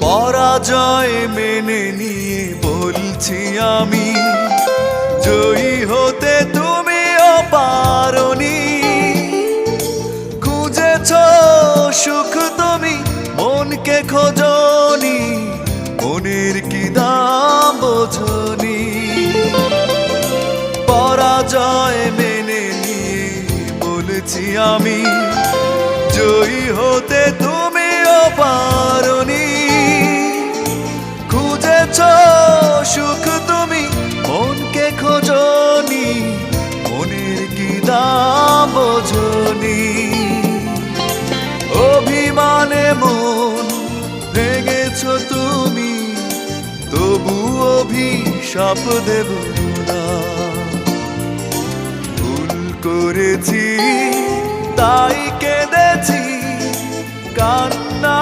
পরাজয় মেনে নিয়ে বলছি আমি, জয়ী হতে তুমিও পারোনি। খুঁজেছ সুখ তুমি, মনকে খোঁজনি, মনের কি দাম বোঝনি। পরাজয় মেনে নিয়ে বলছি আমি, জয়ী হতে তুমিও পারোনি। খুঁজেছ সুখ তুমি, মনকে খোঁজনি, মনের কি দাম বোঝনি। অভিমানে মন ভেঙেছ তুমি, তবু অভিশাপ দেব না। ভুল করেছি তাই কেঁদেছি, কান্না